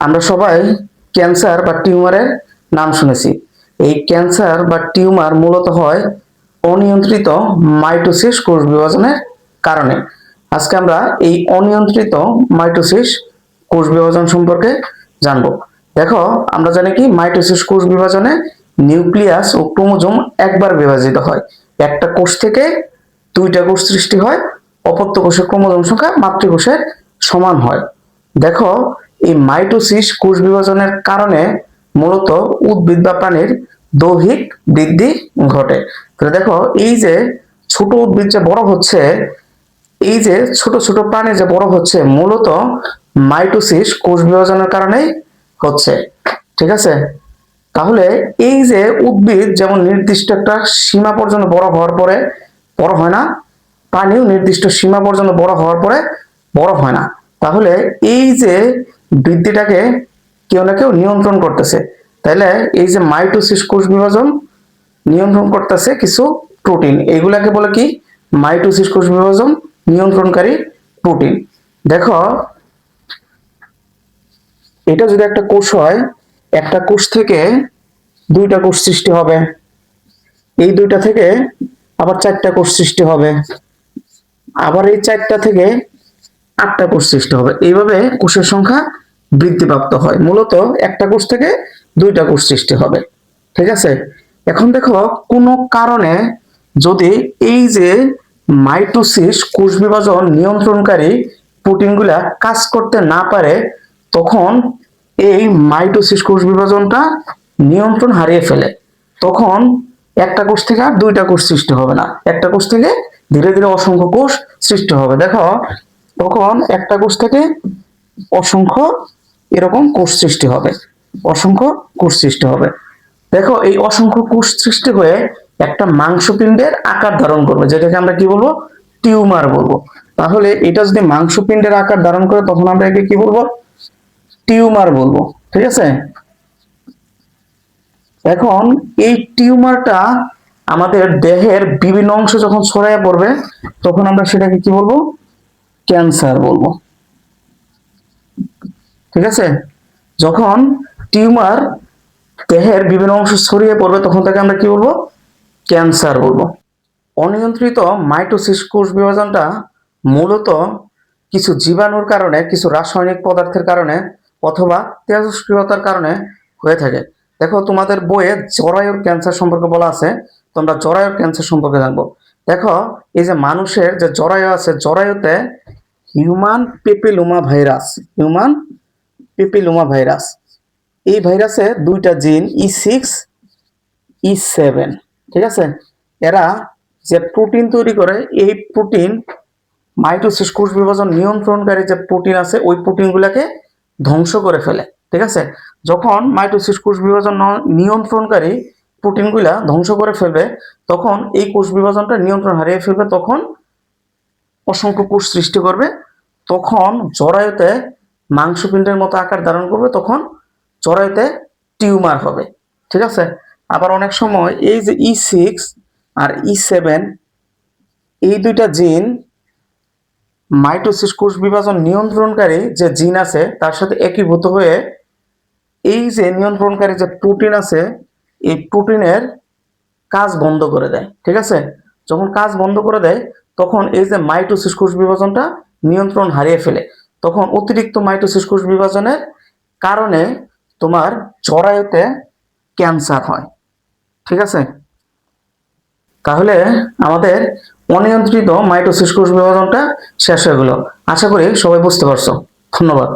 আমরা সবাই ক্যান্সার বা টিউমারের নাম শুনেছি। এই ক্যান্সার বা টিউমার মূলত হয় অনিয়ন্ত্রিত মাইটোসিস কোষ বিভাজনের কারণে। আজকে আমরা এই অনিয়ন্ত্রিত মাইটোসিস কোষ বিভাজন সম্পর্কে জানবো। দেখো, আমরা জানি কি মাইটোসিস কোষ বিভাজনে নিউক্লিয়াস ও ক্রোমোজোম একবার বিভাজিত হয়। একটা কোষ থেকে দুইটা কোষ সৃষ্টি হয়। অপত্য কোষের ক্রোমোজোম সংখ্যা মাতৃকোষের সমান হয়। দেখো, এই মাইটোসিস কোষ বিভাজনের কারণে মূলত উদ্ভিদ বা প্রাণীর দৈহিক বৃদ্ধি ঘটে। তাহলে দেখো, এই যে ছোট উদ্ভিদ যে বড় হচ্ছে, এই যে ছোট ছোট প্রাণী যে বড় হচ্ছে, মূলত মাইটোসিস কোষ বিভাজনের কারণেই হচ্ছে। ঠিক আছে? তাহলে এই যে উদ্ভিদ যেমন নির্দিষ্ট একটা সীমা পর্যন্ত বড় হওয়ার পরে বড় হয় না, প্রাণীও নির্দিষ্ট সীমা পর্যন্ত বড় হওয়ার পরে বড় হয় না। তাহলে এই যে বৃদ্ধিটাকে কেউ না কেউ নিয়ন্ত্রণ করতেছে। তাহলে এই যে মাইটোসিস কোষ বিভাজন নিয়ন্ত্রণ করতেছে কিছু প্রোটিন, এইগুলাকে বলে কি? মাইটোসিস কোষ বিভাজন নিয়ন্ত্রণকারী প্রোটিন। দেখো, এটা যদি একটা কোষ হয়, একটা কোষ থেকে দুইটা কোষ সৃষ্টি হবে, এই দুইটা থেকে আবার চারটা কোষ সৃষ্টি হবে, আবার এই চারটা থেকে আটটা কোষ সৃষ্টি হবে। এইভাবে কোষের সংখ্যা বৃদ্ধিপ্রাপ্ত হয়। মূলত একটা কোষ থেকে দুইটা কোষ সৃষ্টি হবে। ঠিক আছে? এখন দেখো, কোনো কারণে যদি এই যে মাইটোসিস কোষ বিভাজন নিয়ন্ত্রণকারী প্রোটিনগুলা কাজ করতে না পারে, তখন এই মাইটোসিস কোষ বিভাজনটা নিয়ন্ত্রণ হারিয়ে ফেলে। তখন একটা কোষ থেকে আর দুইটা কোষ সৃষ্টি হবে না, একটা কোষ থেকে ধীরে ধীরে অসংখ্য কোষ সৃষ্টি হবে। দেখো, তখন একটা কোষ থেকে অসংখ্য এরকম কোষ সৃষ্টি হবে, অসংখ্য কোষ সৃষ্টি হবে। দেখো, এই অসংখ্য কোষ সৃষ্টি হয়ে একটা মাংসপিণ্ডের আকার ধারণ করবে, যেটাকে আমরা কি বলবো? টিউমার বলবো। তাহলে এটা যদি মাংসপিণ্ডের আকার ধারণ করে, তখন আমরা একে কি বলবো? টিউমার বলবো। ঠিক আছে? এখন এই টিউমারটা আমাদের দেহের বিভিন্ন অংশ যখন ছড়াইয়া পড়বে, তখন আমরা সেটাকে কি বলবো? ক্যান্সার বলবো। ঠিক আছে? যখন টিউমার দেহের বিভিন্ন অংশ ছড়িয়ে পড়বে, তখন তাকে আমরা কি বলবো? ক্যান্সার বলবো। অনিয়ন্ত্রিত মাইটোসিস কোষ বিভাজনটা মূলত কিছু জীবাণুর কারণে, কিছু রাসায়নিক পদার্থের কারণে অথবা তেজস্ক্রিয়তার কারণে হয়ে থাকে। দেখো, তোমাদের বইয়ে জরায়ুর ক্যান্সার সম্পর্কে বলা আছে, তোমরা জরায়ুর ক্যান্সার সম্পর্কে জানবো। দেখো, এই যে মানুষের যে জরায়ু আছে, জরায়ুতে human papilloma virus, human papilloma virus, এই ভাইরাসে দুইটা জিন E6 E7, ঠিক আছে? এরা যে প্রোটিন তৈরি করে, এই প্রোটিন মাইটোসিস কোষ বিভাজন নিয়ন্ত্রণকারী যে প্রোটিন আছে, ওই প্রোটিনগুলোকে ধ্বংস করে ফেলে। ঠিক আছে? যখন মাইটোসিস কোষ বিভাজন নিয়ন্ত্রণকারী প্রোটিনগুলা ধ্বংস করে ফেলবে, তখন এই কোষ বিভাজনটা নিয়ন্ত্রণ হারিয়ে ফেলবে, তখন অসংখ্য কোষ সৃষ্টি করবে, তখন জরায়ুতে মাংসপিণ্ডের মতো আকার ধারণ করবে, তখন জরায়ুতে টিউমার হবে। ঠিক আছে? আবার অনেক সময় এই যে E6 আর E7, এই দুইটা জিন মাইটোসিস কোষ বিভাজন নিয়ন্ত্রণকারী যে জিন আছে তার সাথে একীভূত হয়ে এই যে নিয়ন্ত্রণকারী যে প্রোটিন আছে, এই প্রোটিনের কাজ বন্ধ করে দেয়। ঠিক আছে? যখন কাজ বন্ধ করে দেয়, তখন এই যে মাইটোসিস কোষ বিভাজনটা নিয়ন্ত্রণ হারিয়ে ফেলে। তখন অতিরিক্ত মাইটোসিস কোষ বিভাজনের কারণে তোমার জরায়ুতে ক্যান্সার হয়। ঠিক আছে? তাহলে আমাদের অনিয়ন্ত্রিত মাইটোসিস কোষ বিভাজনটা শেষ হয়ে গেল। আশা করি সবাই বুঝতে পারছো। ধন্যবাদ।